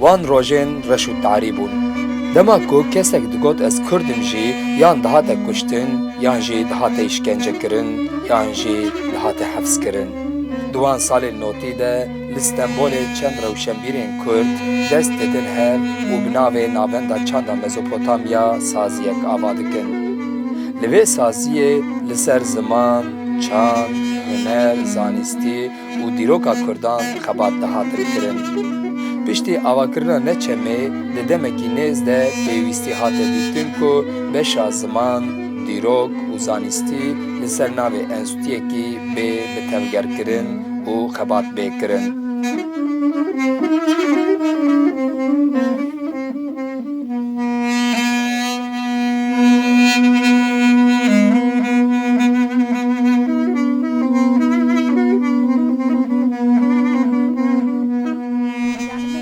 van rojên reş û tarî bûn. Dema ku kesek digot ez Kurdim jî yan dihate kuştin, yan jî dihate işkencekirin, yan jî dihate hevskirin. Duwan salên notî de li Stenbolê çend rewşenbîrên Kurd dest didin hev û bi navê navenda çanda Mezopotamya saziyek ava dikin. Li vê saziyê li ser ziman, çand, huner, zanîstî û dîroka Kurdan xebat dihatin kirin. Piştî avakirina neçemê li demekî nêz de pêwîstî hate dîtin ku beşa ziman, dîrok û zanîstî li ser navê enstitûyekî bê bi tevgerkirin û xebat bêkirin.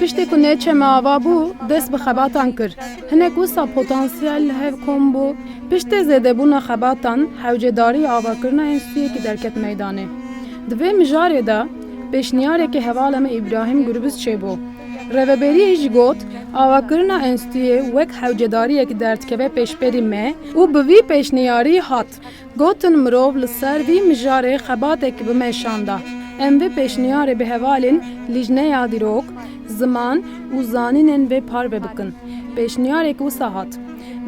Piştî ku neçeme ava bû, dest bi xebatan kir. Hinek wisa potansiyel li hev kom bû, piştî zêdebûna xebatan hewcedarî avakirina enstitûyekî derket meydanê. Di vê mijarê de pêşniyarekî hevala me İbrahim Gürbüz çêbû. Rêveberiyê jî got, avakirina enstitûyê wek hewcedariyek derdkeve pêşberî me û bi vî pêşniyarî hat. Gotin mirov li ser vî mijarê xebatek bimeşanda. Em vê pêşniyarê bi hevalên lijneya dîrok, ziman û zanînên vê parve bikin. Pêşniyarek wisa hat.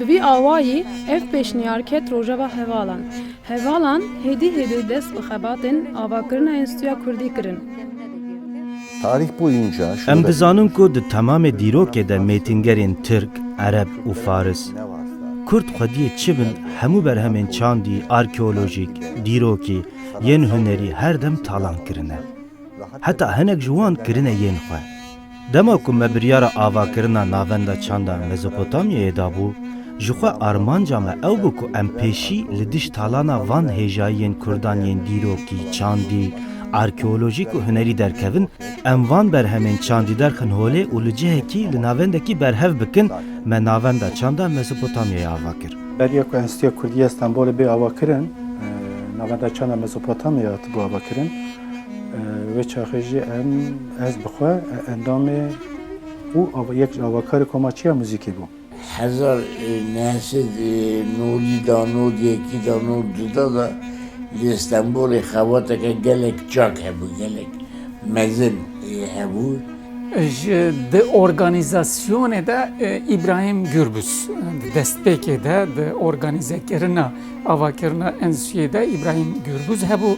Bi vî awayî ev pêşniyar ket rojeva hevalan. Hevalan hêdî dest bi xebatên avakirina enstitûya Kurdî kirin. Tarih boyunca Em dizanin ku di temamê dîrokê de mêtîngerên Tirk, Ereb û Faris, Kurd xwediyê çi bin hemû berhemên çandî, arkeolojîk, dîrokî, yên hunerî her dem talan kirine. Heta hinek ji wan kirine yên xwe. Dema ku me biryara avakirina navenda çanda Mezopotamyayê dabû, ji xwe armanca me ew bû ku em pêşî li diş talana van hêjayiyên Kurdan yên dîrokî, çandî, arkeolojîk û hunerî derkevin, em van berhemên çandî derxin holê û li cihekî li navendekî berhev bikin me navenda çanda Mezopotamyayê ava kir. Beriya ku Enstitûya Kurdî ya Stenbolê bê ava kirin, navenda çanda Mezopotamya hatibû ava kirin. Ve çaxê jî ez bixwe endamê û yek ji avakarê komaçiya muzîkê bû. 1992 da li Stenbolê xebateke gelek çak hebû, gelek mezin hebû. Ji di organizasyonê de İbrahim Gürbüz destpêkê de di organizekirina avakirina enstitûyê de İbrahim Gürbüz hebû.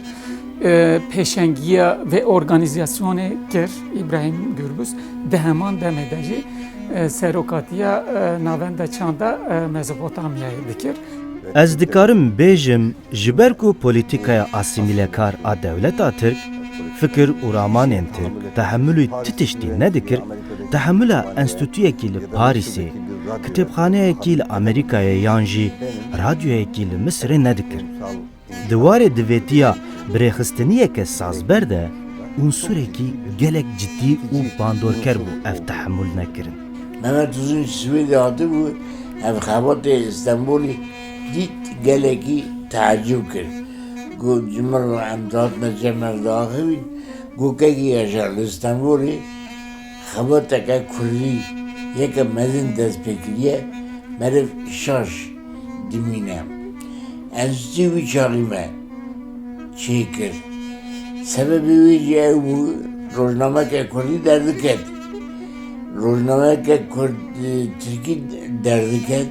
Pêşengiya ve organizasyonê kir İbrahim Gürbüz di heman demê de jî serokatiya navenda çanda Mezopotamyayê dikir. Ez dikarim bêjim ji ber ku polîtîkaya asîmîlekar a dewleta Tirk, fikir û ramanên Tirk tehemmülî ti tiştî nedikir, tehemmüla enstitûyekî li Parîsê, kitêbxaneyekî li Amerîkayê yan jî radyoyekî li Misrê nedikir. Di warê divêtiya birêxistiniyeke sazber de unsurekî gelek ciddî û bandorker bû ev tehemmül nekirin. Mehmet Uzun Swêdê hatibû ev xebatê Stenbolê dît gelekî teeccüb kir. Got ji min re em hatine çemer diaxivîn, gokekî yaşar li Stenbolê xebateke Kurdî yeke mezin destpêkiriye meriv şaş dimîne. Enstitû wî çaxî me çêkir. Sebebê wî jî ew bû rojnameke Kurdî derdiket. Rojnameke Tirkî derdiket.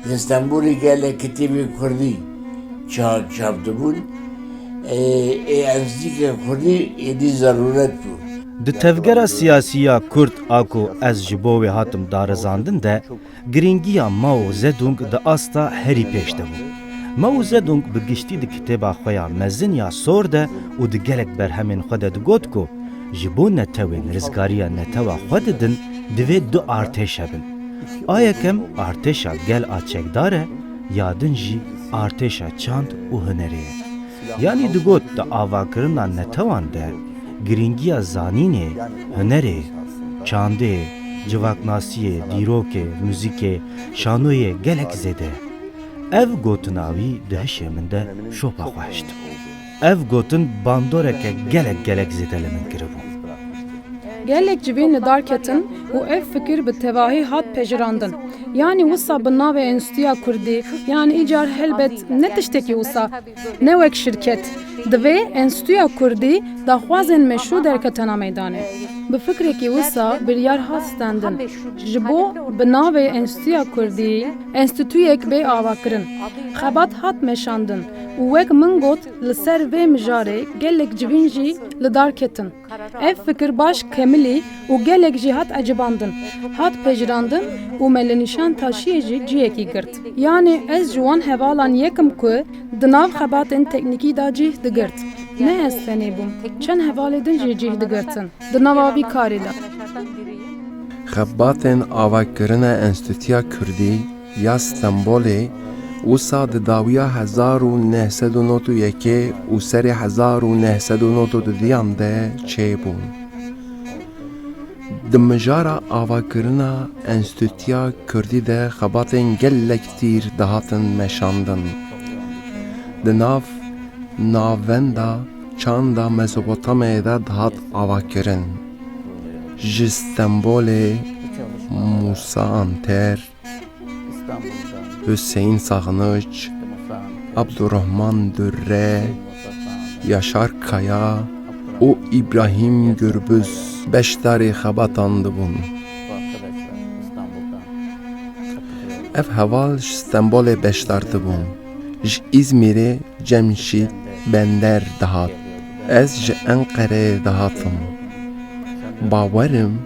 Li Stenbolê gelek kitêbê Kurdî çap dibûn. Enstitûyeke Kurdî êdî zarûret bû. Di tevgera siyasiya Kurd a ku ez ji bo wê hatim darizandin de, giringiya Mao Zedong di asta herî pêş de bû. Mao Zedong bi giştî di kitêba xwe ya mezin ya sor de û di gelek berhemên xwe de digot ku ji bo netewên rizgariya netewa xwe didin divê du artêş hebin. A yekem artêşa gel a çekdar e, ya din jî artêşa çand û hunerê ye. Yanî digot di avakirina netewan de giringiya zanînê, hunerê, çandê, civaknasiyê, dîrokê, müzîkê, şanoyê gelek zêde. Ev gotina wî di hişê min de şopa xwe hişt. Ev gotin bandoreke gelek zêde li min kiribû. gelek civên li darketin û ev fikir bi tevahî hat pejirandin. Yani wisa bi navê Enstitûya Kurdî, yani îcar helbet ne tiştekî wisa, ne wek şirket. Divê Enstitûya Kurdî daxwazên meşrû derketena meydanê. Bi fikrekî wisa biryar hat standin. Ji bo bi navê Enstitûya Kurdî, enstitûyek bê avakirin. Xebat hat meşandin. û wek min got li ser vê mijarê gelek civîn jî li dar ketin. Ev fikir baş kemilî û gelek jî hat ecibandin. Hat pejirandin û me li nîşan taşiyê jî ciyekî girt. Yani ez ji wan hevalan yekim ku di nav xebatên teknîkî da cih digirt. Ne ez tenê bûm, çend hevalê din jî cih digirtin. Di nava vî karê de. Xebatên avakirina Enstitûya Kurdî ya Stenbolê wisa di dawiya 1991 û serê 1992 de çêbûn. Di mijara avakirina Enstitûya Kurdî de xebatên gelek tîr dihatin meşandin. Di nav navenda çanda Mezopotamyayê de dihat avakirin. Ji Stenbolê Musa Anter, Hüseyin Sağnıç, Abdurrahman Dürre, Yaşar Kaya û İbrahim Gürbüz beşdarê xebatan dibûn. Ev heval ji Stenbolê beşdar dibûn. Ji İzmîrê Cemşîd Bender dihat. Ez ji Enqereyê dihatim. Bawerim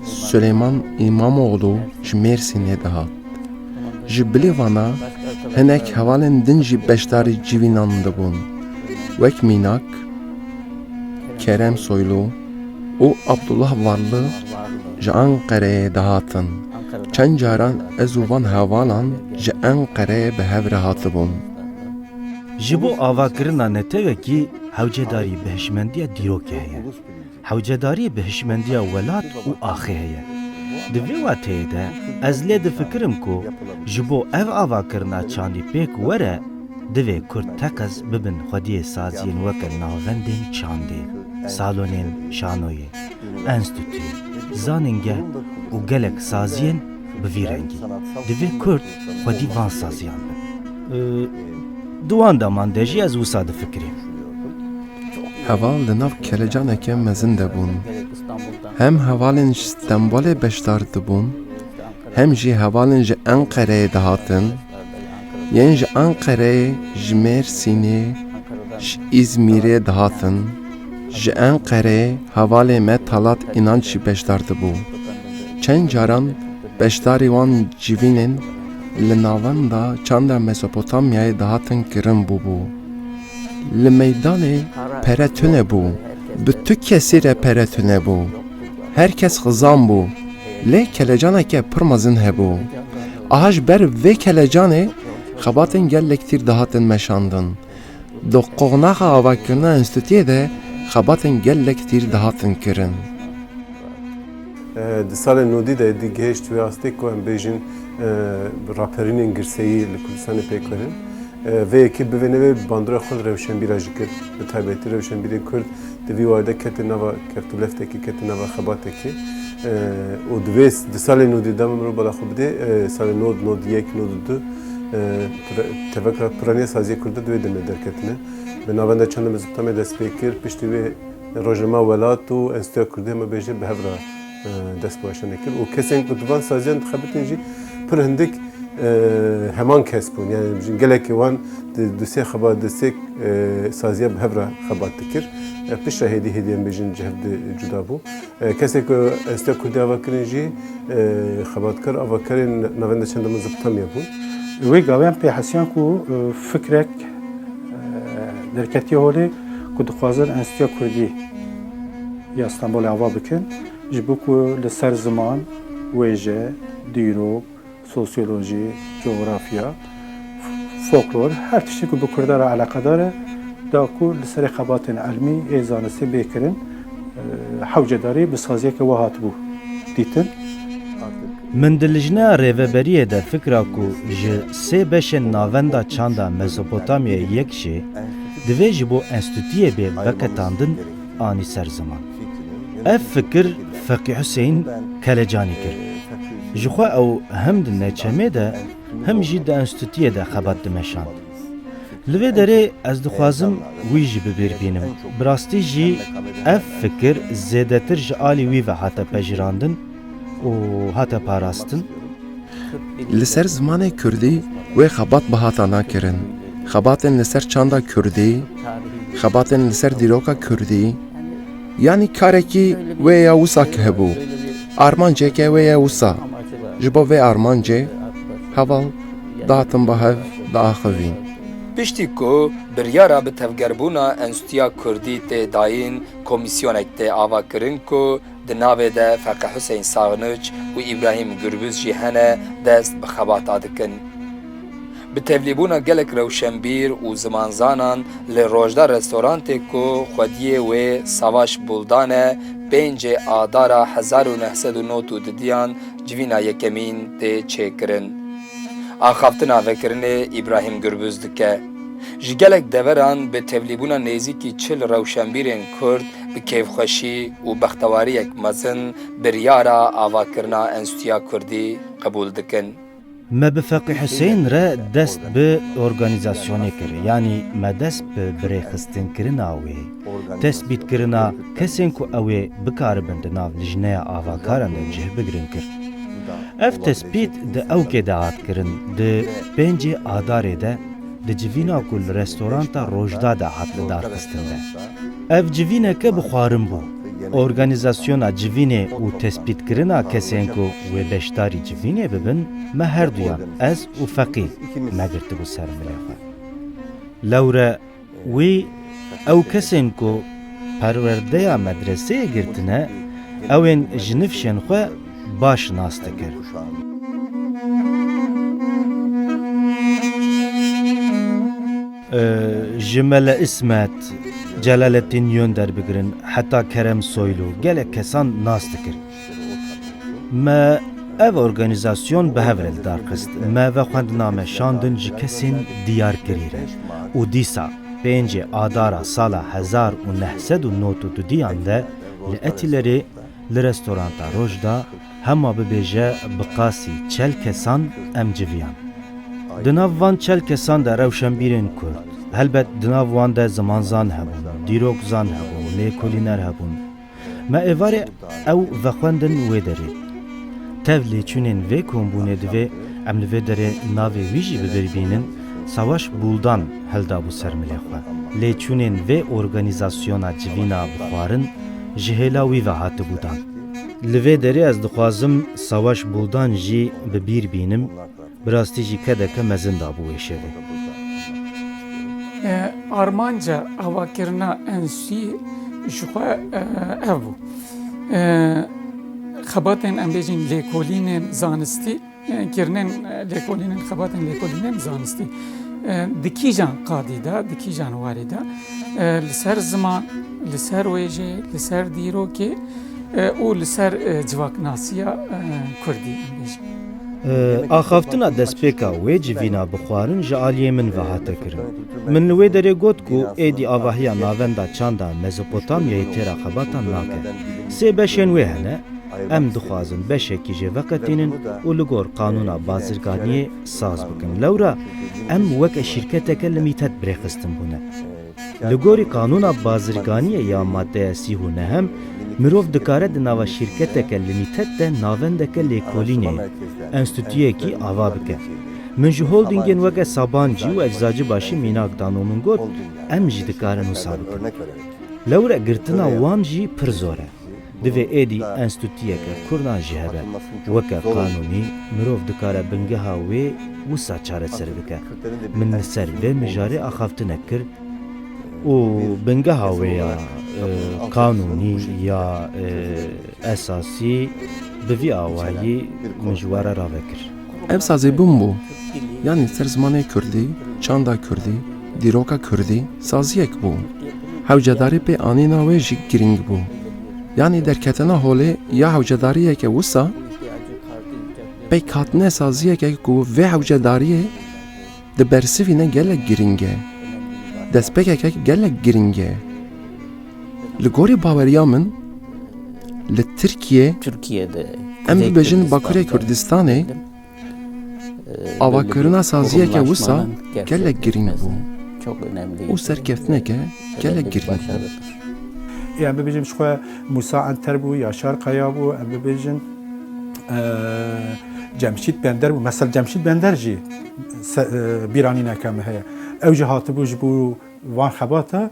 Süleyman İmamoğlu ji Mêrsînê dihat. Ji Bilêvana hinek hevalên din jî beşdarî civînan dibûn. Wek Mînak, Kerem Soylu û Abdullah Varlı ji Enqereyê dihatin. Çend caran ez û van hevalan ji Enqereyê bi hev re hatibûn. Ji bo avakirina netewekî hewcedarî bihişmendiya dîrokê heye. Hewcedarî bihişmendiya welat û axê heye. Di vê wateyê de ez lê difikirim ku ji bo ev avakirina çandî pêk were divê Kurd tekez bibin xwediyê saziyên weke navendên çandê, salonên şanoyê, enstitûyê, zanîngeh û gelek saziyên bi vî rengî. Divê Kurd xwedî van saziyan bin. Di wan deman de jî ez wisa difikirim. Heval li nav kelecaneke mezin debûn. Hem hevalên ji Stenbolê beşdar dibûn, hem jî hevalên ji Enqereyê dihatin, yên ji Enqereyê ji Mêrsînê, ji İzmîrê dihatin, ji Enqereyê hevalê me Talat İnanç jî beşdar dibû. Çend caran beşdarî wan civînên li navenda çanda Mezopotamyayê dihatin kirin bûbû. Li meydanê pere tune bû, bi tu kesî re pere tune bû. Herkes xizan bû, lê kelecaneke pir mezin hebû. Aha ji ber vê kelecanê xebatên gelek tîr dihatin meşandin. Di qonaxa avakirina enstitûyê de xebatên gelek tîr dihatin kirin. Di salên nodî de dî gihêşt wê astê ku em bêjin raperînên girseyî li Kurdistanê pêk verin. Vê yekî bi vê nevê bandora xwe li rewşenbîra jî kir. Bi taybetî rewşenbîrê Kurd di vî warde ketin nava keftûleftekî, ketin nava xebatekî. û di salên nodî de mirov bala xwe bide salê nod yek, nod du tevekra piraniya saziyê Kurd de divê demê derketine. Bi navenda çanda Mezopotamyayê dest pê kir, piştî vê rojnama welat û Enstitûya Kurdî me bêje bi hev re dest başine kir. û kesên ku divan saziyan dixebitin jî pir hindik heman kes bûn. Yani bijin gelekî wan di sê xebat di sê saziya bi hev re xebat dikir. Pişta hêdî em bêjin cihev de cuda bû. Kesê ku Enstitûya Kurdî ava kirin jî xebatkar avakarên navenda çanda Mezopotamya bûn. Wê gavên pê hesiyan ku fikrek derketiye holê ku dixwazin Enstitûya Kurdî ya Stenbolê ava bikin ji bo ku li ser ziman, wêje, dîrok, sosyoloji, coğrafya, folklor, her tiştî ku bi Kurda re alaqedar e da ku li serê xebatên elmî ê zanistî bêkirin hewcedarî bi saziyeke we hatibû dîtin. Min di lijneya rêveberiyê de fikra ku ji sê beşên navenda çanda Mezopotamyayê yek jê divê ji bo enstitûyê bê veketandin anî ser ziman. ev fikir Feqî Hüseyin Kelecanî kir. Ji xwe ew hem di neçemê de hem jî di enstitûyê de xebat dimeşand. Li vê derê ez dixwazim wî jî bibêrbînim. Bi rastî jî ev fikir zêdetir ji alî wî ve hate pejirandin û hate parastin. Li ser zimanê Kurdî wê xebat bihata nakirin. Xebatên li ser çanda Kurdî, xebatên li ser dîroka Kurdî, yanî karekî wê ya wisa ki hebû. Armanceke wê ya wisa. Ji bo vê armancê heval dahatin bihev diaxivîn. Piştî ku biryara bi tevgerbûna Enstitûya Kurdî tê dayîn komîsyonek tê avakirin ku di navê de Feqî Hüseyin Saxniç û İbrahîm Gürbüz jî hene dest bi xebata dikin. Bi tevlîbûna gelek rewşenbîr û zimanzanan li Rojda restorantê ku xwediyê wê Savaş Buldanê 5 Adara 1992 didiyan civîna yekemîn tê çêkirin. Axaftina vekirinê İbrahîm Gürbüz dike. Ji gelek deveran bi tevlîbûna nêzîkî çil rewşenbîrên Kurd bi kêfxweşî û bextewariyek mezin biryara avakirina Enstitûya Kurdî qebûl dikin. Me bi Feqî Hüseyin re dest bi organizasyonê kir, yanî me dest bi birêxistinskirina wê, tespîtkirina kesên ku ew ê bikaribin di nav lijneya avakaran de cih bigirin kir. Ev tespît di ewkê de hat kirin, di 5 Adarê de di civîna ku li restoranta Rojda de hat li darxistin de. Ev civîneke bi xwarin bû. Organizasyona civînê û tespîtkirina kesên ku wê beşdarî civînê bibin, me her duyan ez û Feqî me girtibû ser milê xwe. Lewre wî ew kesên ku perwerdeya medreseyê girtine, ew ên ji nifşên xwe baş nas dikir. Ji Mele İsmet, Celaleddin Yön derbigirin, heta Kerem Soylu, gelek kesan nas dikir. Me ev organizasyon behevrel darxist, me ve xwendiname şandin ji kesên diyar kirîre. û dîsa 5 Adara sala 1992 diyan de li Etilerê li restoranta Rojda hema bibêje bi qasî çel kesan em civiyan. Di nav van çel kesan de rewşenbîrên Kurd, helbet di nav wan de zimanzan hebûn, dîrokzan hebûn, lêkolîner hebûn. Me êvarê ew vexwendin wê derê. Tev lêçûnên vê kombûnê divê em li vê derê navê wî jî bibirbînin, Savaş Buldan heldabû ser milê xwe. Lêçûnên vê organizasyona civîna bixwarin ji hêla wî ve hatibû dan. Li vê derê ez dixwazim Savaş Buldan jî bibîr bînim, bi rastî jî kedeke mezin dabû wê şevê. Armanca avakirina enstitûyê ji xwe ev bû. Xebatên em bêjin lêkolînên zanistî, kirinên lêkolînên xebatên lêkolînên zanistî. Di kîjan qadî de, di kîjan warê de, li ser ziman, li ser wêjê, li ser dîrokê û li ser civaknasiya Kurdî em bêjin. Axaftina destpêka wê civîna bixwarin ji aliyê min ve hate kirin. Min li wê derê got ku êdî avahiya navenda çanda Mezopotamyayê têra xebatan nake. Sê beşên wê hene, em dixwazin beşekî jê veqetînin û li gor qanûna bazirganiyê saz bikin. Lewra em weke şîrketeke limîtet birêxistin bûne. Li gorî qanûna bazirganiyê ya maddeya sî û nehem, mirov dikare di nava şîrketeke limîtet de navendeke lêkolînê, enstitûyekî ava bike. Min ji holdingên weke Sabancî û Eczacı Başî Mînak dano min got, em jî dikarin wisa bikin. Lewre girtina wan jî pir zor e. Divê êdî enstitûyeke Kurdan jî hebe, weke qanûnî, mirov dikare bingeha wê wisa çareser bike. Min li ser vê mijarê axaftinek kir û bingeha wê ya qanûnî ya esasî bi vî awayî min ji were ravekir. Ev sazîbûn bû, yanî ser zimanê Kurdî, çanda Kurdî, dîroka Kurdî saziyek bû. Hewcedarî pê anîna wê jî giring bû. Yani derketina holê ya hewcedariyeke wisa pêk hatine saziyeke ku vê hewcedariyê di bersivîne gelek giring e. Destpêkeke gelek giring e. Li gorî baweriya min, li Tirkiye Türkiye'de em Kuzey bibêjin Kürdistan'da Bakurê Kurdistanê böyle avakirina bir saziyeke wisa kurumlaşmanın gelek giring bû gerçekleşmesi çok önemli. û serkeftineke gelek giring bû. başarıdır. Em bibêjin ji xwe Musa Enter bû, Yaşar Kaya bû, em bibêjin Cemşit Bender bû. Mesela Cemşit Bender jî bîranîneke me heye. Ew jî hatibû ji bo van xebata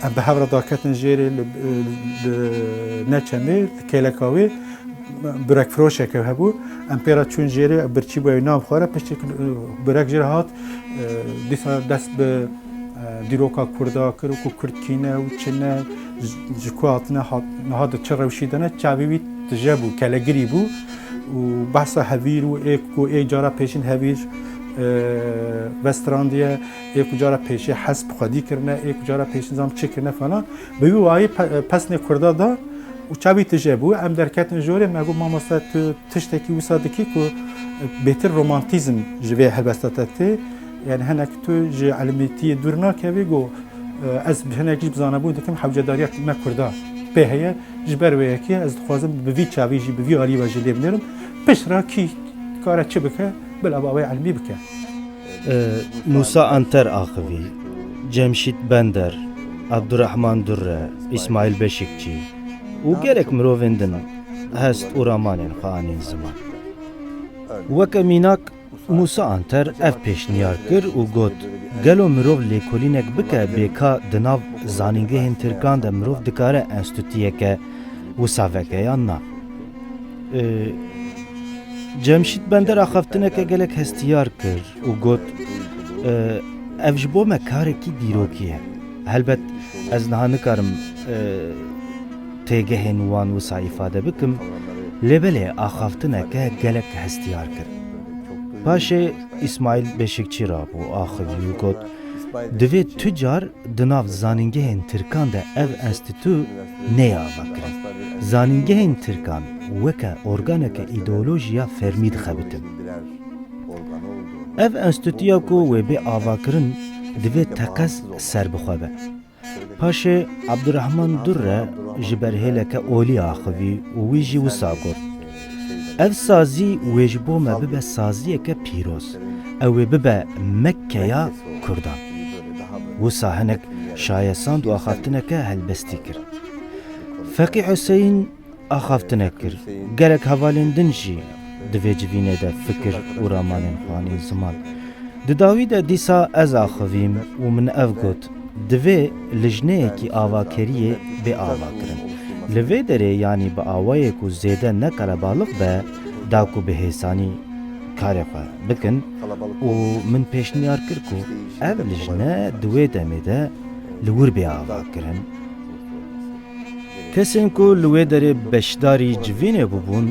em bi hev re daketin jêrê li neçemê li kêleka wê birek firoşeke hebû. Em pê re çûn jêrê birçî bûye nav xwe re piştî birek jî re hat dîsa dest bi dîroka Kurda kir ku Kurdkîne û çine ji ku hatine niha di çi rewşî de ne çavî wî tije bû kelegirî bû û behsa hevîr û ê cara pêşîn hevîr vestrandiye ê ku cara pêşî hesp xwedî kirine ê ku cara pêşîn zam çi kirine falan bi wî wayî pesnê Kurda da û çavî tije bû em derketin jorê me got mamoste tu tiştekî wisa dikî ku bêtir romantîzm ji vê helbesta te tê yani hinek tu ji elmîtiyê dûr nakevî got ez hinek jî bizanebû dikim hewcedariya me Kurda pê heye ji ber wê yekî ez dixwazim bi vî çavî jî bi vî alî ve jî lê binêrim pişra kî dikare çi bike bila bawê elmî bike. Musa Anter axivî, Cemşit Bender, Abdurrahman Durre, İsmail Beşikçi û gelek mirovên din hest û ramanên xwe anîn ziman. Weke mînak Musa Anter ev pêşniyar kir û got gelo mirov lêkolînek bike bêka di nav zanîngehên Tirkan de mirov dikare enstitûyeke wisa veke yan na. Cemşit Bender axaftineke gelek hestiyar kir û got ev ji bo me karekî dîrokî ye. Helbet ez niha nikarim têgehên wan wisa îfade bikim lêbelê axaftineke gelek hestiyar kir. Paşê İsmail Beşikçi rabû axivî û got divê tu car di nav zanîngehên Tirkan de ev enstitû neyê ava kirin. Zanîngehên Tirkan weke organeke îdeolojiya fermî dixebitin. Ev enstitûya ku wê bê avakirin divê teqez serbixwe be. Paşê Abdurrahman Durre ji ber hêleke olî axivî û wî jî wisa got ev sazî wê ji bo me bibe saziyeke pîroz ew ê bibe Mekkeya Kurdan. Wisa hinek şayesand û axaftineke helbestî kir. Feqî Hüseyin axaftinek kir. Gelek hevalên din jî di vê civînê de fikir û ramanên xwe anîn ziman. Di dawî de dîsa ez axivîm û min ev got divê li jineyekî avakeriyê bê ava kirin. Li vê derê yanî bi awayê ku zêde nekare balig be da ku bi hêsanî karê xwe bikin û min pêşniyar kir ku ev li jine di wê demê de li wir bê ava kirin. Kesên ku li wê derê beşdarî civînê bibûn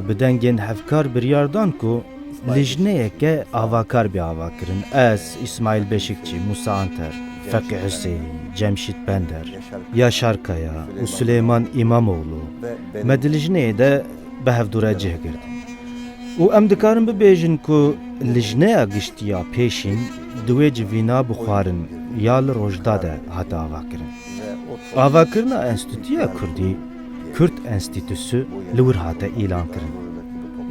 bi dengên hevkar biryardan ku li jineyeke avakar bê ava kirin. Ez, İsmail Beşikçi, Musa Anter, Feqî Hüseyin, Cemşit Bender, Yaşar Kaya û Süleyman İmamoğlu me di li jineyê de bi hevdûre cih girdin. û em dikarin bibêjin ku li jineya giştiya pêşîn di wê civîna bi xwarin ya li rojda de hate avakirin. Avakirina Enstitûya Kurdî, Kürt Enstitûsü li wir hate îlan kirin.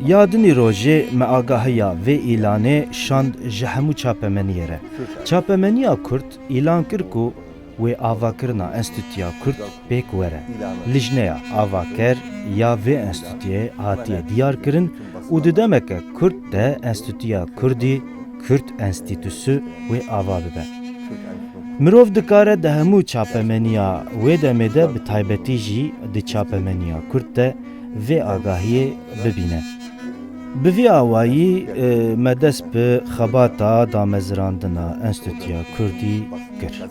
Yadinî rojê me agahiya vê îlanê şand ji hemû çapemeniyê re. Çapemeniya Kurd îlan kir ku wê avakirina Enstitûya Kurd pêk were. Li jineya avaker ya vê enstitûyê hatiye diyar kirin û di demeke Kurd de Enstitûya Kurdî Kürt Enstitûsü wê ava bibe. Mirov dikare di hemû çapemeniya wê demê de bi taybetî jî di çapemeniya Kurd de vê agahiyê bibîne. Bi vî awayî me dest bi xebata damezirandina Enstitûya Kurdî kir.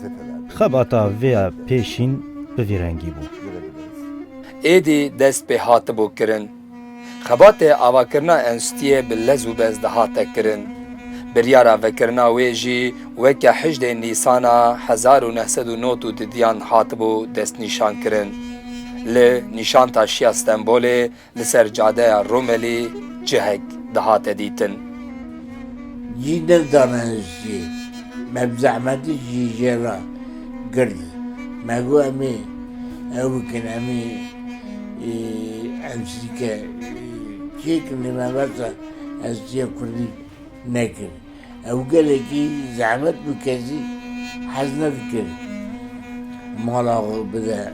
Xebata vêya pêşîn bi vî rengî bû. Êdî dest pê hatibû kirin. Xebatê avakirina enstitûyê bi lez û bez de hate kirin. Biryara vekirina wê jî weke hejdê Nîsana 1992 didiyan hatibû destnîşan kirin. Li nîşan taşiya Stenbolê li ser cadeya Romelî cihek dihate dîtin. Jî nezdanin jî me bi zehmetî jî jê re gird. Me got em ê ew bikin em ê emsike çekin varsa enstitüye kurdi nekir. Ev geleki zahmet bu kezi hazne fikir. Malağı bide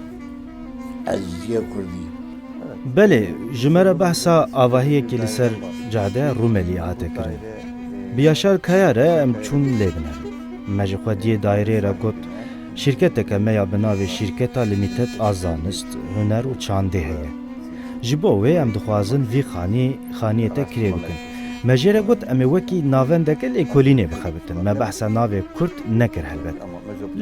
enstitüye kurdi. بله جمره بحثا آواهی که لسر جاده روملی هاته کرن بیاشار کهاره ام چون لیبنه مجخودی دایره را گوت شرکت که میا بناوی شرکتا لیمیتت آزانست هنر و چانده هیه جبوه ام دخوازن وی خانیتا کری بکن مجره گوت امی وکی ناونده که لیکولینه بخبتن ما بحثا ناوی کرد نکر هلبت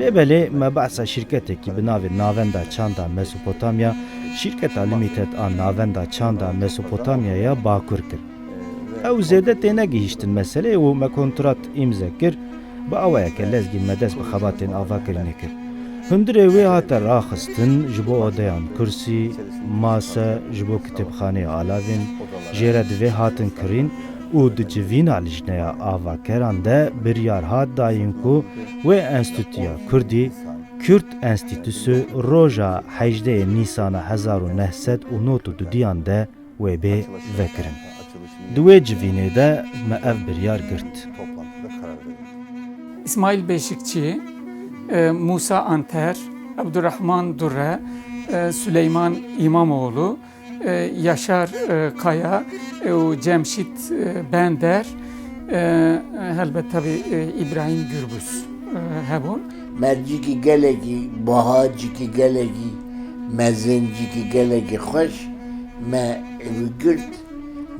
لیبله ما بحثا شرکت که بناوی ناونده چانده مسوپوتامیا شرکت لیمیتت آن ناونده چانده مسوپوتامیایا باکر کرد او زیده تینه گیشتن مسئله و ما کنترات امضا کرد با اوه که لزگی مدس بخباتین آوا کرنه کرد هندره وی هاتا راخستن جبو آدیان کرسی ماسه جبو کتبخانه آلاوین جیرد وی هاتن کرین او د جوین الجنه آوا کران ده بریار هات داین کو و انستیتویا کردی Kürt Enstitüsü roja 18 Nisan 1992 دیان de webe vekirin. Duwe civînê de me ev biryar girt. İsmail Beşikçi, Musa Anter, Abdurrahman Durre, Süleyman İmamoğlu, Yaşar Kaya, Cemşit Bender, elbette tabii İbrahim Gürbüz hebun. Merciki geleki, bahaciki geleki, mezenciki geleki hoş, me gürt,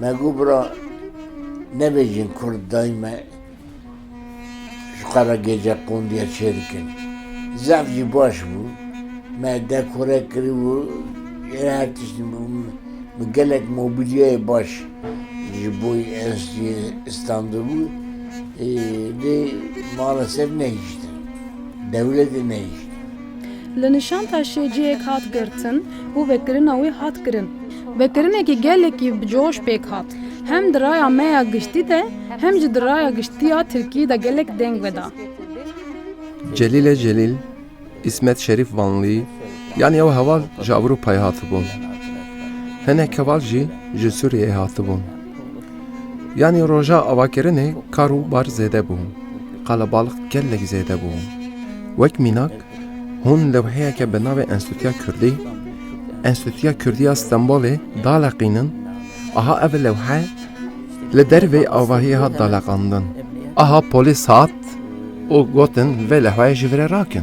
me gubra ne bejin kurday me şu kara gece kondiya çerikin. Zavcı baş bu, me dekore kiri bu, her tiştim bu, gelek mobilyaya baş, bu İstanbul'u, de maalesef ne işte. Devleti ne işte? Li Nişantaşê hat girtin û vekirina wê hat kirin. Vekirinekî gelekî bicoş pêk hat. Hem di raya me ya giştî de hem jî di raya giştiya Tirkiyê de gelek deng veda. Celil Celil, İsmet Şerif Vanlı, yani ev heval ji Avrupayê hatibûn. Hinek heval jî ji Sûriyeyê hatibûn. Yani roja avakirinê kar û bar zêde bûn. Qelebalık gelek zêde bûn. Wek mînak, hûn lewheyeke bi navê Enstitûya Kurdî, Enstitûya Kurdiya Stenbolê daleqînin, aha ev lewhe li dervê avahiyê hat daleqandin. Aha polîs hat û gotin vê lewheyê ji vir re rakin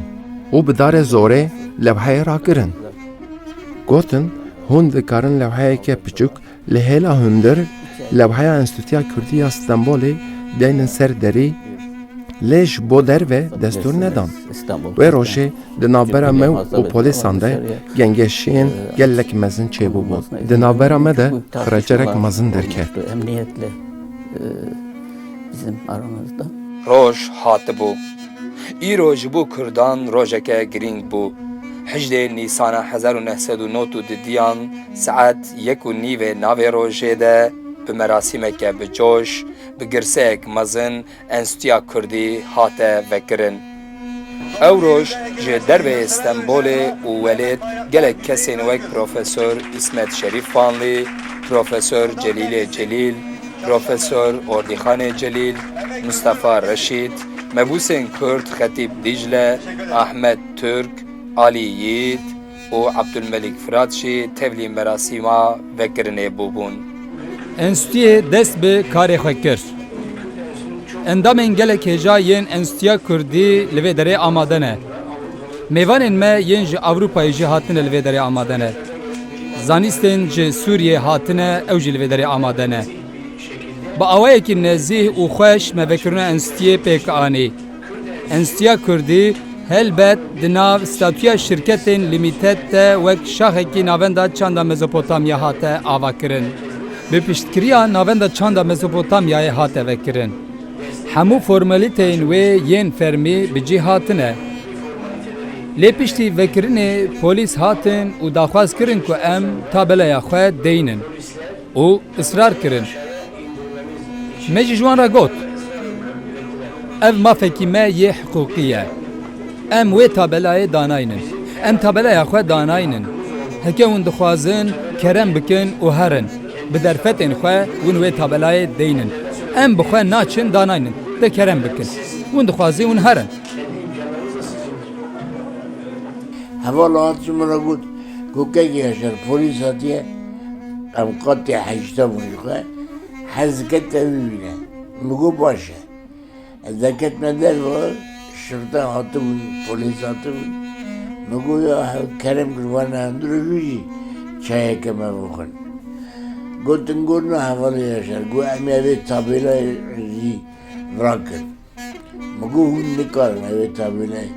û bi darê zorê lewheyê rakirin. Gotin hûn dikarin lewheyeke piçûk li hêla hundir lewheya Enstitûya Kurdiya Stenbolê deynin ser derî lê ji bo derve destûr nedan. Wê rojê di navbera me û polîsan de gengeşiyên gelek mezin çêbûbûn. Di navbera me de xrecerek mezin derket. Emniyetle bizim aramızda. Roj hatibû. Îro ji bo Kurdan rojeke girîng bû. 18 Nisan 1992 diyan saet 1:09 navê rojê de bi merasîmeke bi coş bi girseyek mezin Enstitûya Kurdî hate vekirin. Ew roj ji dervê Stenbolê û welêt gelek kesên wek Profesör İsmet Şerif Vanlı, Profesör Celil Celil, Profesör Ordîxanê Celil, Mustafa Reşîd, mebûsên Kurd Xetîb Dicle, Ahmet Türk, Ali Yiğit û Abdülmelik Fırat jî tevlî merasîma vekirinê bûbûn. Enstitüye dest bi karê xwe kir. Endamên gelek hêja yên Enstitûya Kurdî li vê derê amade ne. Mêvanên me yên ji Avrupayê jî hatine li vê derê amade ne. Zanîstên ji Sûriyê hatine ew jî li vê derê amade ne. Bi awayekî nezîh û xweş me vekirina Enstitûyê pêk anî. Enstitûya Kurdî helbet di nav statûya şirketên lîmîtet te wek şaxekî navenda çanda Mezopotamya hate avakirin. Bi piştkiriya navenda çanda Mezopotamyayê hate vekirin. Hemû formalîteyên wê yên fermî bi cî hatine. Lê piştî vekirinê polîs hatin û daxwaz kirin ku em tabeleya xwe deynin û israr kirin. Me jî ji wan re got. Ev mafekî me yê hiqûqî ye. Em wê tabelayê danayînin. Em tabelaya xwe danayînin. heke hûn dixwazin kerem bikin û herin bi derfetên xwe hûn wê tabelayê deynin em bi xwe naçin danaynin de kerem bikin hûn dixwazî hûn herin Heval hatçı bana gukek yaşar polis hatiye em qatî heşta bûjixwe hezket evîne migo baş e ez deketme derve şırdan hatibûn polis hatibûn migo ya kerem kurbanê hundirê jî çayeke me bixwin gotin got ne hevalê yaşar got em ê vê tabelayê jî rakin migo hûn nikarin evê tabelayê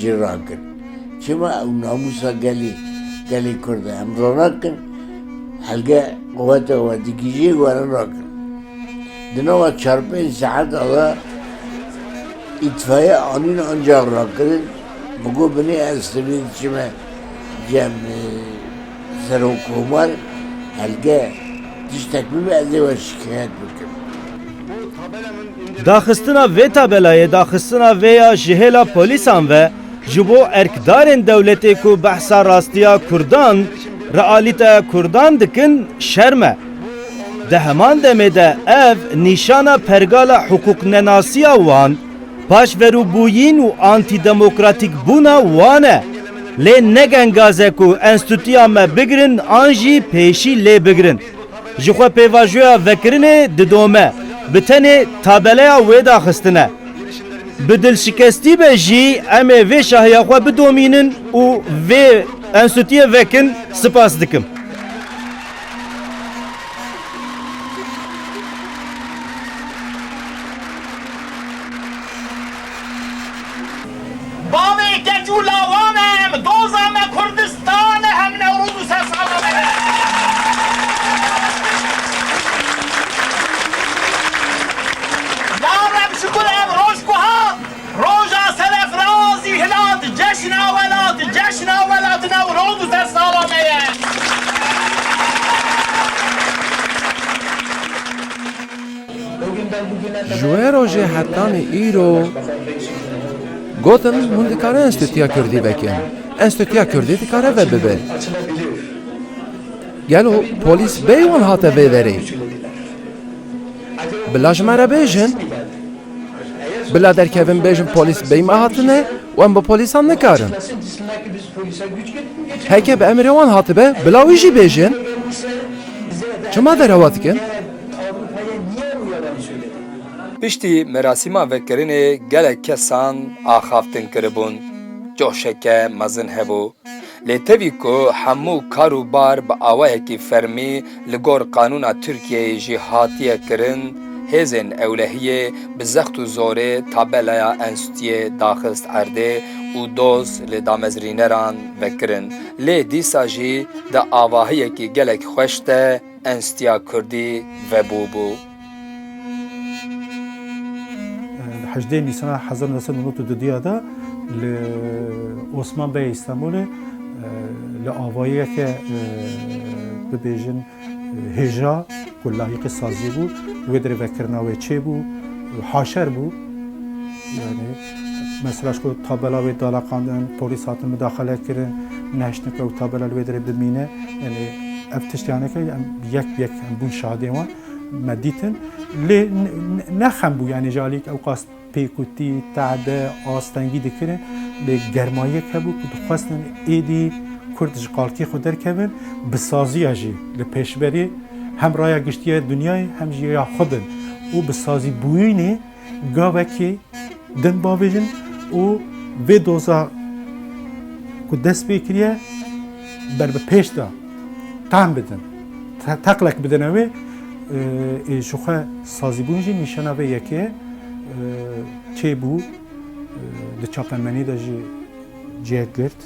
jî rakin çima ew namusa gelê Kurd e em ranakin helge quvvete dikî jî werin rakin di nava 4-5 saet ala îtfaiye anîn ancak rakirin migo binê ez tevî diçime cem serokkomar helge tiştek bibe ez ê we şikayet bikim Daxistina vê tabelayê daxistina vê ya ji hêla polîsan ve ji bo erkdarên dewletê ku behsa rastiya Kurdan realîteya Kurdan dikin şerm e. Di heman demê de ev nîşana pergala hukuknenasiya wan, paşverûbûyîn û antîdemokratik bûna wan e. Lê negengaze ku enstitûya me bigirin an jî pêşî lê bigirin. Ji xwe pêvajoya vekirinê didome, bi tenê tabeleya wê daxistine. Bi dilşikestî be jî em ê vê şahiya xwe bidomînin û vê enstitûyê vekin spas dikim. Bavê keçû lawan em doza me Kurdistan hem Newrûz û ser sala me yarem şikur ev roj kuha roja serefrazî hilat ceşna welat Newrûz û ser sala me ye Ji wê rojê hetanê îro gotin hûn dikare enstitûya Kurdî vekin. Enstitûya Kurdî dikare ve bibe. Gelo polîs bê wan hate vê derê. Bila ji me re bêjin, bila derkevin bêjin polîs bê me hatine û em bi polîsan nikarin. Heke bi emirê wan hatibe, bila wî jî bêjin, çima derhewa dikin? Piştî merasîma vekirinê gelek kesan axaftin kiribûn, coşeke mezin hebû. Lê tevî ku hemû kar û bar bi awayekî fermî li gor qanûna Tirkiyeyê jî hatiye kirin, hêzên ewlehiyê bi zext û zorê tabelaya enstitûyê daxist erdê û doz li damezrîneran vekirin. Lê dîsa jî di avahiyekî gelek xweş de enstitûya Kurdî vebû bû. Hecdê Nîsana 1992 da li Osman Bey İstanbulê li avayeke bibêjin hêja ku layıqê sazî bû wê derê vekirina wê çêbû haşer bû yani mesela ku tabela wê dalaqandin polîs hatin müdaxele kirin neştin ku tabela wê derê bimîne yani ev tiştaneke yek em bûn şahidê wan me dîtin lê nexem bû yani jalîk ew qas pêkutî te'de astengî dikirin lê germayek hebû ku dixwestin êdî Kurd ji qalkî xwe derkevin bi saziya jî li pêşberî hem raya giştiya dunyayê hem jî ya xwe bin û bi sazî bûyînê gavekê din bavêjin û vê doza ku dest pê kiriye ber bi pêş da tam bidin teqlek bidin ew ê ji xwe sazîbûn jî nîşana vê yekê çêbû li çapemenî de jî cêk girt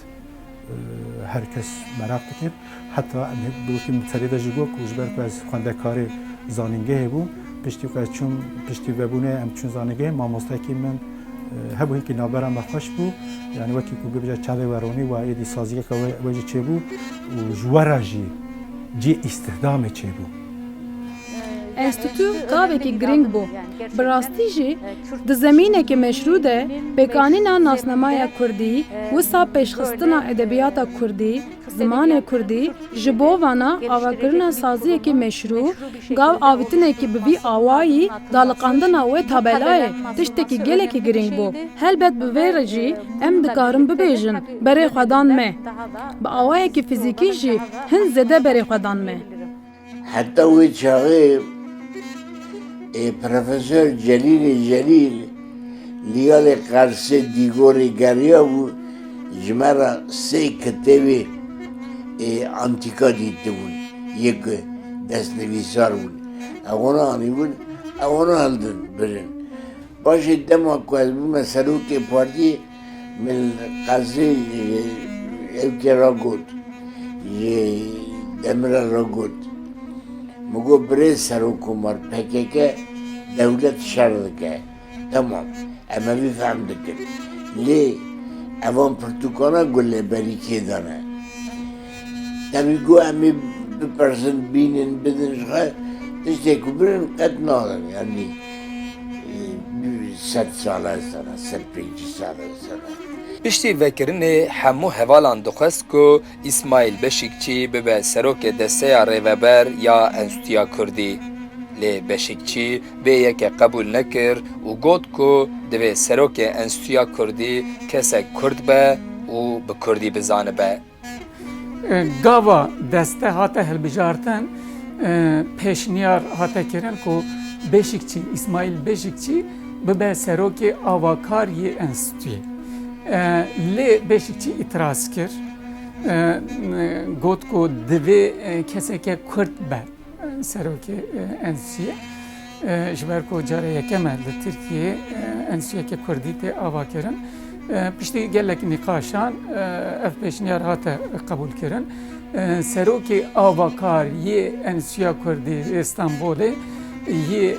herkes merak dikir heta em bi serê de jî got ku ji ber ku ez xwendekarê zanîngehê bûm piştî ku ez çûm piştî vebûnê em çûn zanîngehê mamostekî min hebû hinkî navbera me xweş bû yani wekî ku bibêje çavê weronî wa êdî saziyeka we jî çêbû û ji we re jî cê îstihdamê çêbû. enstitû gavekî giring bû. Bi rastî jî di zemînekê meşrû de pêkanîna nasnamaya Kurdî, wisa pêşxistina edebiyata Kurdî, zimanê Kurdî, ji bo vana avakirina saziyekî meşrû, gav avîtinekî bi vî awayî daliqandina wê tabelayê tiştekî gelekî giring bû. Helbet bi vê re jî em dikarin bibêjin berê xwedan me. Bi awayekî fîzîkî jî hin zêde berê xwedan me. Hatta wê çaxê Profesör Celil Liyalê Qarsê dîgorê geriya bû ji me re sê kitêbê antîka dîtibûn yek destnivîsar bûn. Ewana anîbûn, ewana hildin birin. Paşê dema ku ez bûme serokê partiyê min Qarsê evkê ragot ji Demirel ragot. Mugo birê serokkomar PKK devlet şer dike. Tamam, em vî fehm dikin. Lê evan pirtûkana gulê berîkê dane. Temî got em ê bipersin, bînin, bidin ji xwe tiştê ku birin qet nadin. Yani 100 sala sana, 105 sala sana. Piştî vekirinê hemû hevalan dixwest ku İsmaîl Beşîkçî bibe serokê desteya Rêveber ya Enstitûya Kurdî. Lê Beşîkçî vê yekê qebûl nekir û got ku divê serokê Enstitûya Kurdî kesek Kurd be û bi Kurdî bizanibe. Gava deste hate hilbijartin pêşniyar hate kirin ku Beşikçi, İsmail Beşikçi bibe serokê avakar yê enstitûyê. Lê Beşikçi itiraz kir. Got ku divê keseke Kurd be serokê enstitûyê. Ji ber ku cara yekem e li Tirkiyeyê enstitûyekê Kurdî tê ava kirin. Piştî gelek nîqaşan ev pêşniyar hate qebûl kirin. Serokê avakar yê Enstitûya Kurdî İstanbulê yê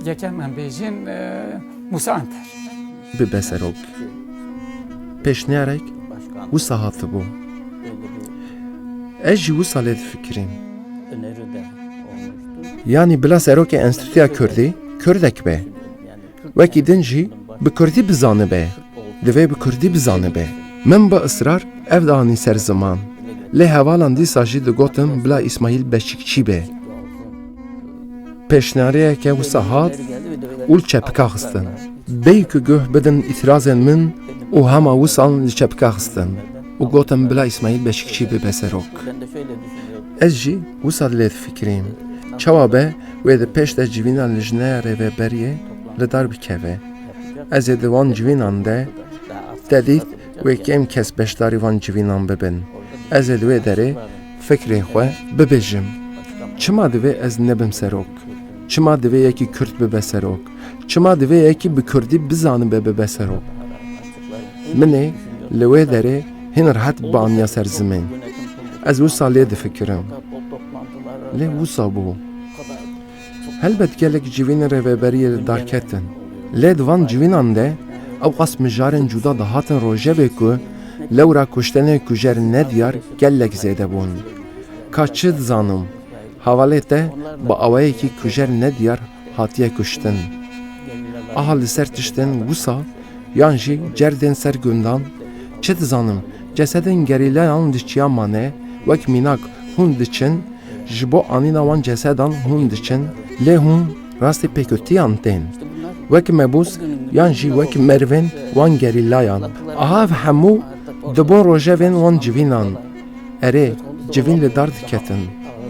yekem em bêjin Musa Anter. Bibe serok. Pêşniyarek wisa hatibû. Ez jî wisa lê difikirim. Yani bila serokê Enstitûya Kurdî, Kurdek be. Wekî din jî bi Kurdî bizanibe. Divê bi Kurdî bizanibe. Min bi ısrar ev danî ser ziman. Lê hevalan dîsa jî digotin bila İsmaîl Beşîkçî be. Pêşniyariyeke wisa hat û çepika xistin. Bey ku guh bidin îtirazên min û hema wisan li çepika xistin. û gotin bila İsmaîl Beşîkçî bibe serok. Ez jî wisa lê difikirim. Çawa be wê di pêş de civîna lijneya Rêveberiyê li dar bikeve. Ez ê di wan civînan de dedît wê kêm kes beşdarî van civînan bibin. Ez ê li wê derê fikrê xwe bibêjim. Çima divê ez nebim serok? Çima divê yekî Kurd bibe serok? Çima divê yekî bi Kurdî bizanibe bibe serok? Min ê li wê derê hin rehet bi aniya ser zimên. Ez wisa lê difikirim. Lê wisa bû. Helbet gelek civînên Rêveberiyê li dar ketin. Lê di van civînan de ew qas mijarên cuda dihatin rojevê ku lewra kuştenê kujer nediyar gelek zêde bûn. Ka çi dizanim, hevalê te bi awayekî kujer nediyar hatiye kuştin. Aha li ser tiştên wisa yan jî cerdên ser gundan, çi dizanim cesedên gerîlayan diçiya mane wek mînak hûn diçin, ji bo anîna wan cesedan hûn diçin, lê hûn rastî pêkutiyan tên. Wek mebûs yan jî wek mervên wan gerîlayan. Aha ev hemû dibûn rojevên wan civînan. Erê civîn li dar diketin.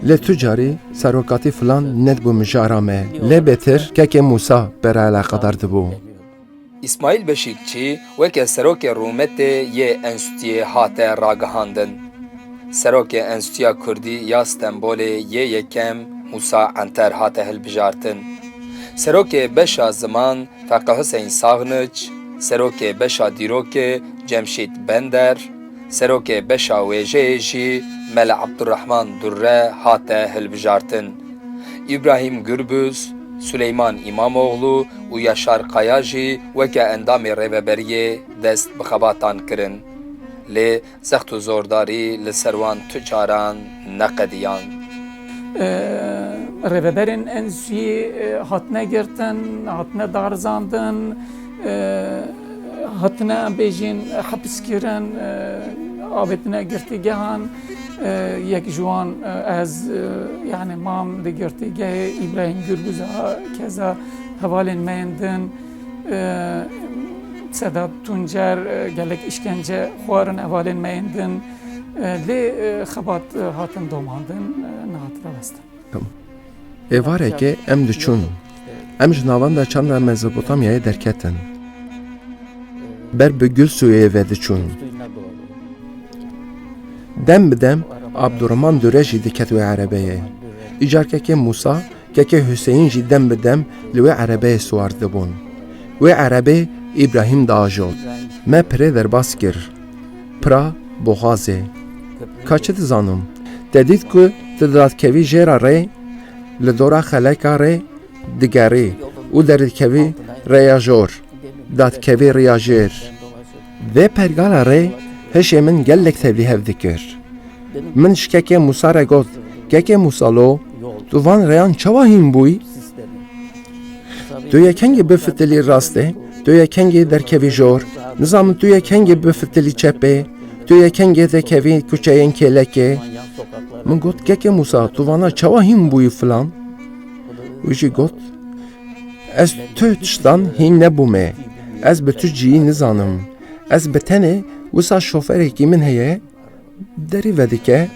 Lê tu carî serokatî filan nedibû mijara me. Lê bêtir kekê Musa bera alaqedar dibû. İsmaîl Beşîkçî weke serokê Rûmetê yê Enstitûyê hate ragihandin. Serokê Enstitûya Kurdî ya Stenbolê yê yekem Musa Anter hate hilbijartin. Serokê beşa ziman Feqih Hüseyin Saxniç, serokê beşa dîrokê Cemşîd Bender, serokê beşa wêjeyê jî Mele Abdurrahman Durre hate hilbijartin. İbrahim Gürbüz, Süleyman İmamoğlu û Yaşar Kaya jî weke endamê Rêveberiyê dest bi xebatan kirin. Lê zext û zordarî li ser wan tu caran neqediyan. Rêveberên ensuyê hatine girtin, hatine darizandin, hatine em bêjin hepiskirin, avêtine girtîgehan. Yek ji wan ez yani mam di girtîgehê İbrahim Gürbüz keza hevalên me yên din. Sedat Tuncer gelek işkence xwarin hevalên me yên din. Lê xebat hatin domandin nehatire vestin. Êvareke em diçûn. Em ji navenda çanda Mezopotamyayê derketin. Ber bi Gulsûyê ve diçûn. Dem bi dem Abdurrahman Dure jî diket wê erebeyê. Îcarkeke Musa, keke Hüseyin jî dem bi dem li wê erebeyê swar dibûn. Wê erebê İbrahim diajot. Me pirê derbas kir. Pira boxazê. Kaçı dizanim. Te dît ku tu dadkevî jêra rê li dora xeleka rê digerî û derdikevî rêya jor. Dadkevî rêya jêr. Vê pergala rê hişê min gelek tevlî hev dikir. Min ji keke Musa re got, keke Musalo, tu van rêyan çawa hîn bûyî? Tu yekengî bifitilî rastê, tu yekengî derkevî jor, nizamin tu yekengî bifitilî çepê, tu yekengî dekevî kuçeyên kêlekê. Min got keke Musa, tu vana çawa hîn bûyî filan? Wî jî got, ez tu tiştan hîn nebûme, ez bi tu ciyî nizanim. Ez bi tenê wisa şoferekî min heye, derî vedike,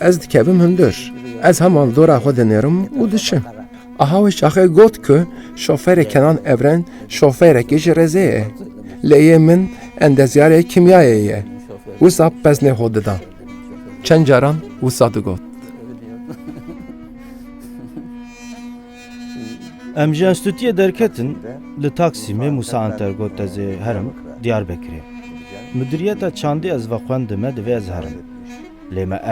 ez dikevim hundir. Ez heman dora xwe dinêrim û diçim. Aha wê şaxê got ku şoferê Kenan Evren şoferekî ji Rêzê ye. Lêyê min endezyarê kimyayê ye. Wisa peznê xwe dida. Çend caran wisa digot. Em ji enstitûyê derketin li Taksimê Musa Anter got ez ê herim Diyarbekirê. Müdüriyeta çandê ez vexwendim me divê ez herim. Lê me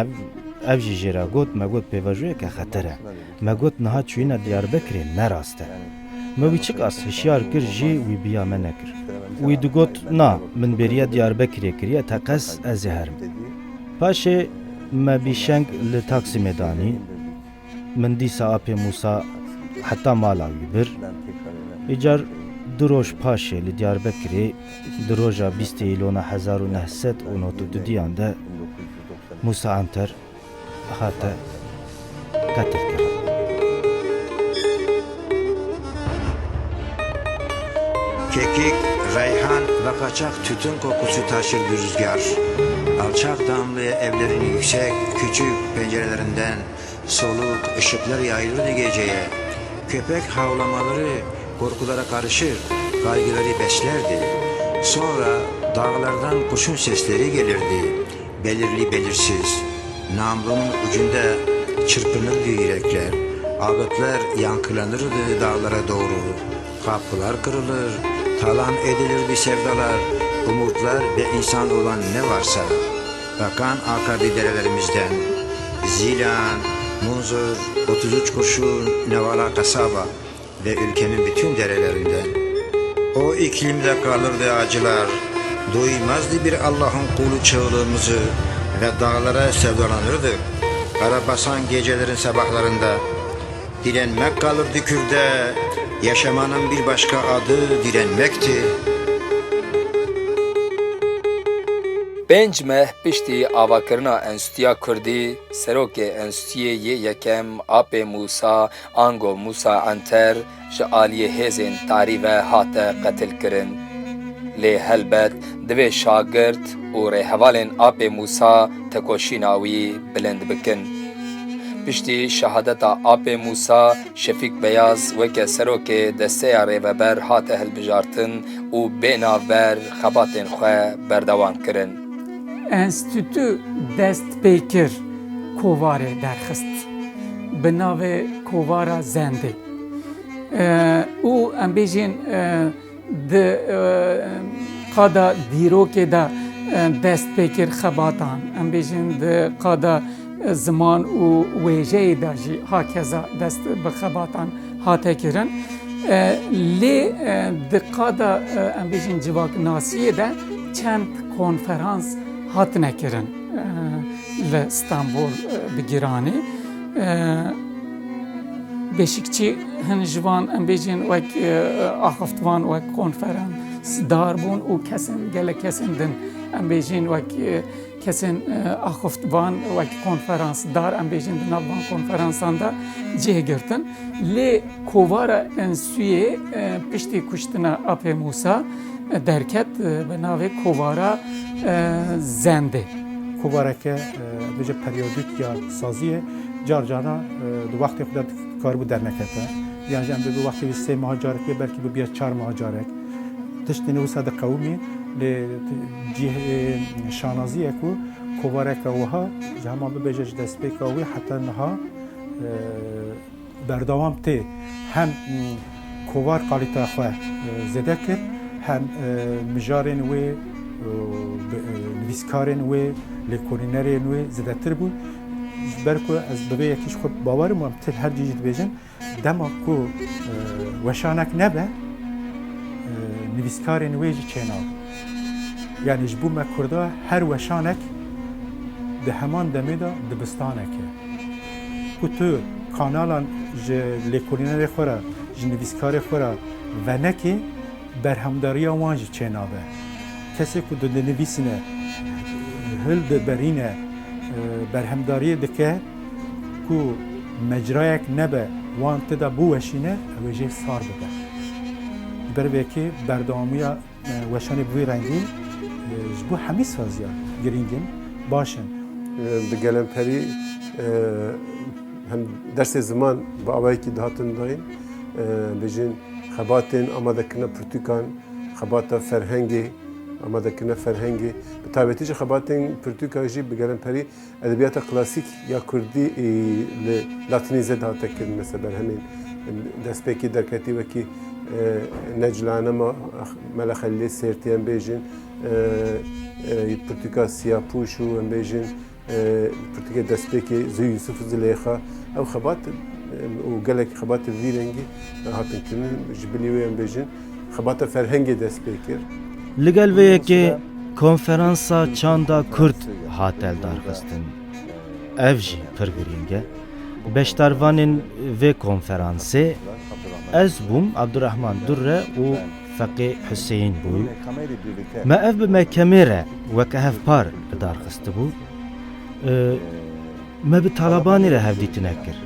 ev jî jêra got me got pêvajoyeke xeter e. Me got niha çûyîna Diyarbekirê nerast e. Me wî çi qas hişyar kir jî wî biya me nekir. Wî digot na min bêriya Diyarbekirê kiriye te qes ez ê herim. Paşê me bîşeng li Taksimê danî. Min dîsa apê Musa heta mala wî bir. Îcar du roj paşê li Diyarbekirê di roja 20 îlona 1992 de Musa Anter hate qetil kirin. Kekik, reyhan ve kaçak tütün kokusu taşır bir rüzgar. Alçak damlı evlerin yüksek, küçük pencerelerinden soluk ışıklar yayılırdı geceye. Köpek havlamaları korkulara karışır, kaygıları beslerdi. Sonra dağlardan kuşun sesleri gelirdi, belirli belirsiz. Namlunun ucunda çırpınırdı yürekler, ağıtlar yankılanırdı dağlara doğru. Kapılar kırılır, talan edilirdi sevdalar, umutlar ve insan olan ne varsa. Bakan akardı derelerimizden, Zilan, Munzur, 33 kurşun, Nevala kasaba ve ülkenin bütün derelerinden. O iklimde kalırdı acılar, duymazdı bir Allah'ın kulu çığlığımızı ve dağlara sevdalanırdık. Karabasan gecelerin sabahlarında, direnmek kalırdı kürde, yaşamanın bir başka adı direnmekti. Pênc meh piştî avakirina Enstitûya Kurdî, serokê Enstitûyê yê yekem apê Musa Ango Musa Anter ji aliyê hêzên tarî ve hate qetil kirin. Lê helbet divê şagirt û rêhevalên apê Musa tekoşîna wî bilind bikin. Piştî şehadeta apê Musa, Şefîk Beyaz weke serokê desteya rêveber hate hilbijartin û bênavber xebatên xwe berdewam kirin. Enstitû dest pê kir kovarê derxist bi navê Kovara Zendê. û em bêjin di qada dîrokê de dest pê kir xebatan. Em bêjin di qada ziman û wêjeyê de jî hakeza dest bi xebatan hate kirin. Lê di qada em bêjin civaknasiyê de çend konferans hatine kirin li İstanbul bi Giranê. Beşikçi hin jivan em bêjin wek axaftvan wek konferansdar bûn û kesin gelek kesin din em bêjin wek kesin axaftvan wek konferansdar em bêjin di nav van konferansan da cih girtin lê kovara enstitûyê piştî kuştina Apê Musa derket bi navê kovara zendê. Kovareke bêje peryodik ya saziye car cana di wextê xwe de karibû dernekete. Yani em bi wextê wî sê meha carek wê belkî bi bir çar meha carek. Tiştî wisa di qewimî lê cihê şanaziyê ku kovareka wiha ji heman bibêje ji destpêka wê heta niha berdewam tê hem kovar qalîteya xwe zêde kir hem mijarên wê nivîskarên wê lêkolînerên wê zêdetir bû ji ber ku ez bi vê yekî ji xwe bawerim û em til her cî jî dibêjin dema ku weşanek nebe nivîskarên wê jî çênav. Yani ji bo me Kurda her weşanek di heman demê de dibistanek e. Ku tu kanalan ji lêkolînerê xwe re ji nivîskarê xwe re venekî berhemdariya wan jî çênabe. Kesê ku di dinivîsine hil diberîne berhemdariyê dike ku mecrayek nebe wan tida bû weşîne ew ê jê sar bibe. Ji ber vêkê berdewamiya weşanê bi vê rengî ji bo hemî saziya girîngin başin. Di gelemperî hem dersê ziman bi awayekî dihatin dayîn bêjin xebatên amadekirina pirtûkan xebata ferhengê amadekirina ferhengê bi taybetî ji xebatên pirtûka jî bi gelemperî edebiyata klasîk ya Kurdî li Latînîze dihate kirin mesela berhemên destpêkî derketî wekî Neclanema Mele Xelîlê Sêrtî em bêjin pirtûka Siyapûş û em bêjin pirtûkê destpêkê Zî Yusuf Zilêxa ew xebat û gelek xebatê vî rengî hatin kirin ji binî wê em bêjin xebata ferhengê dest pê kir. Li gel vê yekê konferansa çanda Kurd hat eldarxistin. Ev jî pir girîng e. Beşdarvanên vê konferansê ez bûm Abdurrahman Durre û Feqê Hüseyin bû. Me ev bi mehkemê re weke hevpar darxistibû. Me bi Talibanê re hevdîtine kir.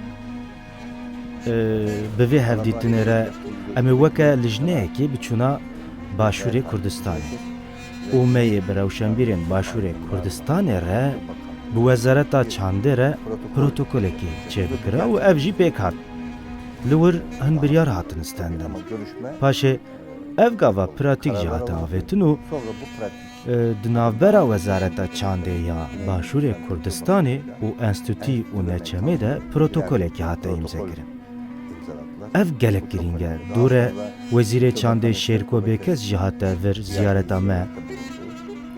Bi vê hevdîtinê re em ê weke lijneyekê biçûna Başûrê Kurdistanê. û me yê bi rewşenbîrên Başûrê Kurdistanê re bi Wezareta Çandê re protokolekê çêbikira û ev jî pêk hat. Li wir hin biryar hatin stendin. Paşê ev gava pratik jî hate avêtin û di navbera Wezareta Çandê ya Başûrê Kurdistanê û enstitûyî û neçemê de protokolekê hate îmzekirin. Ev gelek girîng e. Dûre Wezîrê Çandê Şêrko Bêkes jî hate vir ziyareta me.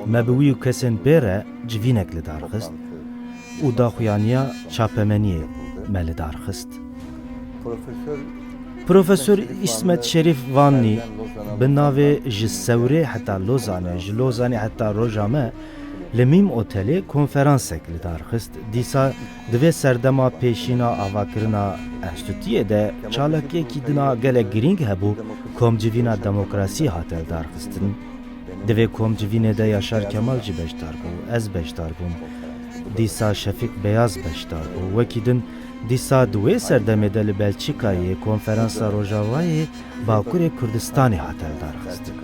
Me bi wî û kesên pê re civînek li darxist û daxuyaniya çapemeniyê me li darxist. Profesör İsmet Şerîf Vanlî bi navê ji Sewrê heta Lozanê ji Lozanê heta roja me li Mîm Otelê konferansek li darxist. Dîsa di vê serdema pêşîna avakirina enstitûyê de çalakiyekî dina gelek girîng hebû komcivîna demokrasî hat eldarxistin. Di vê komcivînê de Yaşar Kemal jî beşdar bû, ez beşdar bûm. Dîsa Şefik Beyaz beşdar bû. Wekî din dîsa di wê serdemê de li Belçîkayê konferansa Rojavayê Bakurê Kurdistanê hat eldarxistin.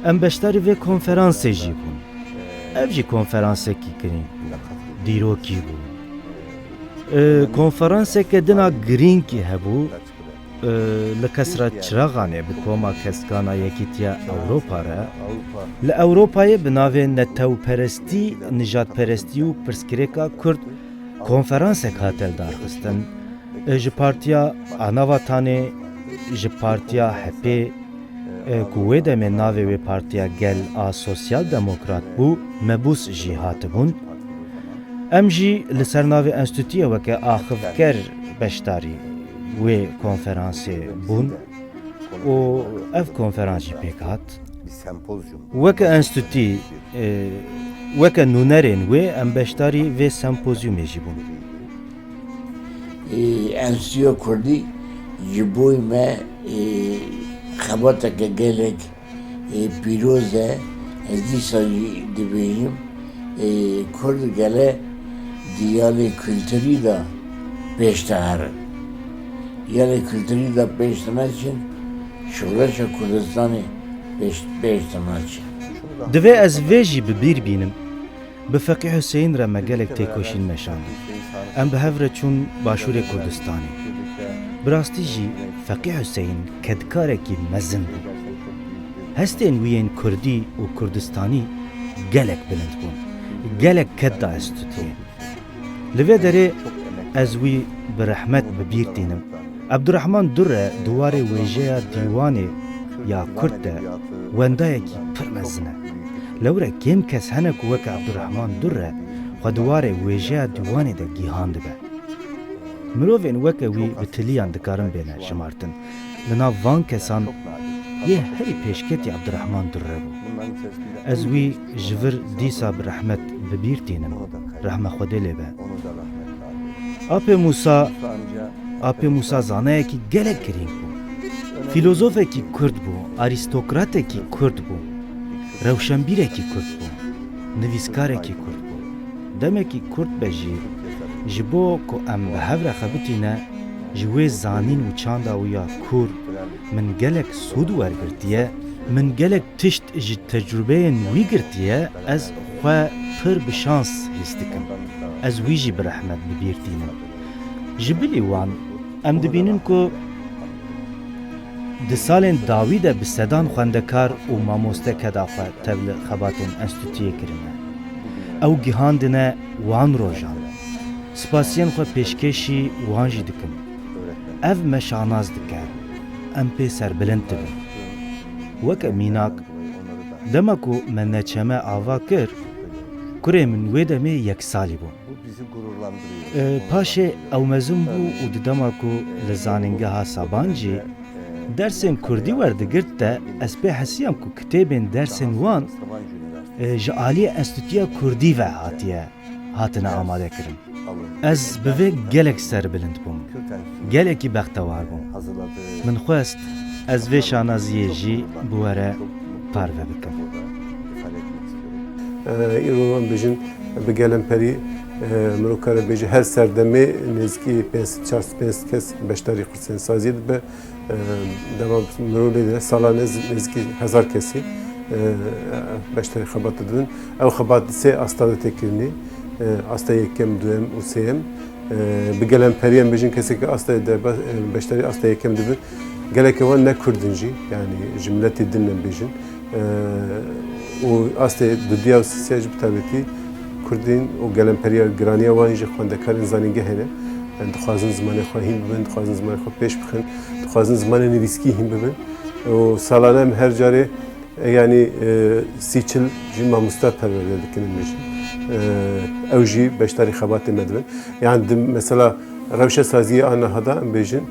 Em beşdarî vê konferansê jî bûn. Ev jî konferansekî girîng bû, dîrokî bû. Konferanseke dina girîngî hebû li kesra çiraxanê bi koma keskana Yekîtiya Ewropa re li Ewropayê bi navê netewperestî, nijadperestî û pirsgirêka Kurd konferansek hat eldarxistin. Ji Partiya Anavatanê, ji Partiya HP ku wê demê navê wê Partiya Gel a Sosyal Demokrat bû, mebûs jî hatibûn. Em jî li ser navê enstitûyê weke axivker beşdarî wê konferansê bûn û ev konferans jî pêk hat. Weke enstitûyî, weke nûnerên wê em beşdarî vê sempozyumê jî bûn. Enstitüya Kurdî ji bo me xebateke gelek pîroz e ez dîsa jî dibêjim Kurd gele diyalê kültürî da pêş te herin. Diyalê kültürî da pêş te neçin, şoreşa Kurdistanê pêş te neçin. Divê ez vê jî bi bîr bînim. Bi Feqî Hüseyin re me gelek têkoşîn meşandin. Em bi hev re çûn Başûrê Kurdistanê. Bi rastî jî Feqî Hüseyin kedkarekî mezin bû. Hestên wî yên Kurdî û Kurdistanî gelek bilind bûn. Gelek ket da ez tutiye. Li vê derê ez wî bi rehmet bi bîr tînim. Abdurrahman Durre duwarê wêjeya dîwanê ya Kurd de wendayekî pir mezin e. Lewre kêm kes hene ku weke Abdurrahman Durre xwe duwarê wêjeya dîwanê de gîhan dibe. Mirovên weke wî bi tiliyan dikarin bêne şimartin. Li nav van kesan yê herî pêşketî Abdurrahman Durre bû. Ez wî ji vir dîsa bi rehmet bi bîr tînim. Rehme Xwedê lê be. Apê Musa zaneyekî gelek girîng bû. Filozofekî Kurd bû, arîstokratekî Kurd bû. Rewşenbîrekî Kurd bû. Nivîskarekî Kurd bû. Demekî Kurd be jî ji bo ku em bi hev re xebitîne ji wê zanîn û çanda wî ya kûr min gelek sûd wergirtiye, min gelek tişt ji tecrübeyên wî girtiye, ez xwe pir bi şans hîs dikim. Ez wî jî bi rehmet bi bîr tînim. Ji bilî wan em dibînin ku di salên dawî de bi sedan xwendekar û mamosteke da xwe tev li xebatên enstitûyê kirine. Ew gihandine wan rojan. Spasiyên xwe pêşkêşî wan jî dikim. Ev me şanaz dike. Em pê serbilind dibin. Weke mînak, dema ku me neçeme ava kir, kurê min wê demê yek salî bû. Paşê ew mezin bû û di dema ku li zanîngeha Sabancî dersên Kurdî werdigirt de ez pê hesiyam ku kitêbên dersên wan ji aliyê Enstitûya Kurdî ve hatine amadekirin. Ez bi vê gelek serbilind bûm. Gelekî bextewar bûm. Min xwest ez vê şanaziyê jî bi we re parve bikim. İrovan bêjin bi gelemperî mirokare bêje her serdemê nêzîkî 4-5 kes beşdarî Kurdsên saziyê dibe. Devam mirovê de sala nêzîkî 1000 kesî beşdarî xebat dibin. Ew xebat sê asta de têkirinî. Asta yekem, duyem û sêyem. Bi gelemperiyan bêjin kesekî asta de beşdarî asta yekem dibin. Gelekê wan ne Kurdin jî, yani ji milletê din ne bêjin. û astê dudiya û sîsiya jî bi taybetî Kurdên û gelemperiya giraniya wan jî xwendekarên zanîngeh hene. Dixwazin zimanê xwe hîn bibin, dixwazin zimanê xwe pêş bixin, dixwazin zimanê nivîskî hîn bibin. û salane em her carê yani 30-40 jî mamoste perwerde dikin bêjin. Ew jî beşdarî xebatê me dibin. Yani mesela rewşa saziyê a nehada em bêjin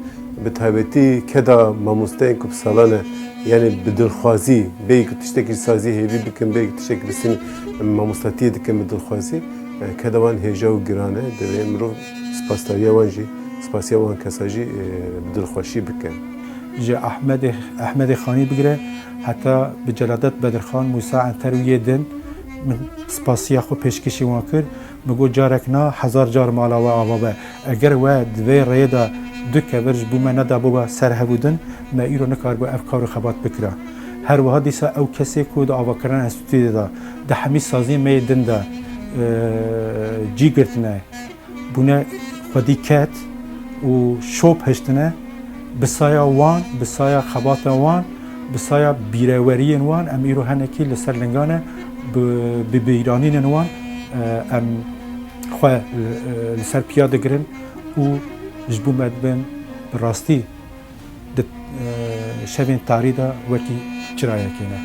bi taybetî keda mamosteyên ku bi salane yani bi dilxwazî bêyî ku tiştekî sazî hêvî bikin, bêyî tiştekî bisîn mamostatiyê dikin bi dilxwazî keda wan hêja û giran e divê mirov spasdariya wan jî spasiya wan kesa jî bi dilxweşî bike. Ji Ahmedê Xanî bigire heta bi Celadet Bedirxan Musa Enterwiyê din min spasiya xwe pêşkêşî wan kir min got carek na 1000 car mala we ava be. Eger we di vê rêyê de du kevir ji bo me neda bûba serhevûdin me îro nikar bu ev kar û xebat bikira. Her wiha dîsa ew kesê ku di avakirina enstitûyê de di hemî saziyên me din de cî girtine bûne xwedî ket û şop heştine bi saya wan, bi saya xebata wan, bi saya bîreweriyên wan em îro henekî li ser lingane bi bîranînên wan em xwe li ser piya digirin û ji bo me dibin bi rastî di şevên tarî de wekî çirayekê ne.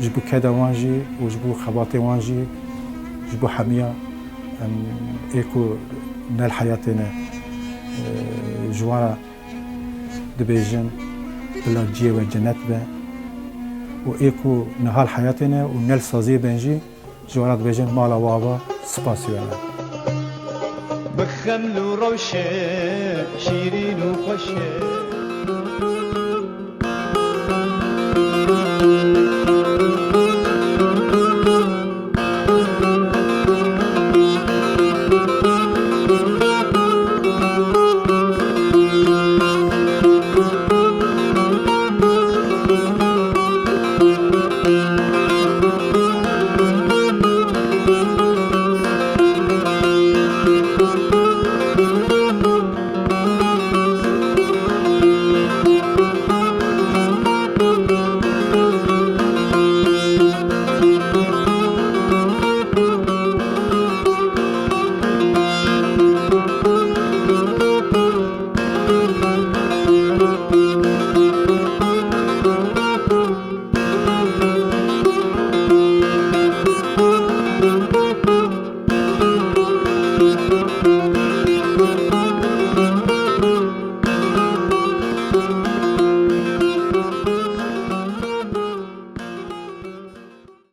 Ji bo keda wan jî û ji bo xebatê wan jî ji bo hemiya em ê ku nel heyatê ne ji wan re dibêjin bila ciyê we cennet be û ê ku nihal heyatê ne û nel saziyê ben jî ji wan re dibêjin mala we ava spasî wene. بخمل وروشة شيرين وخوشة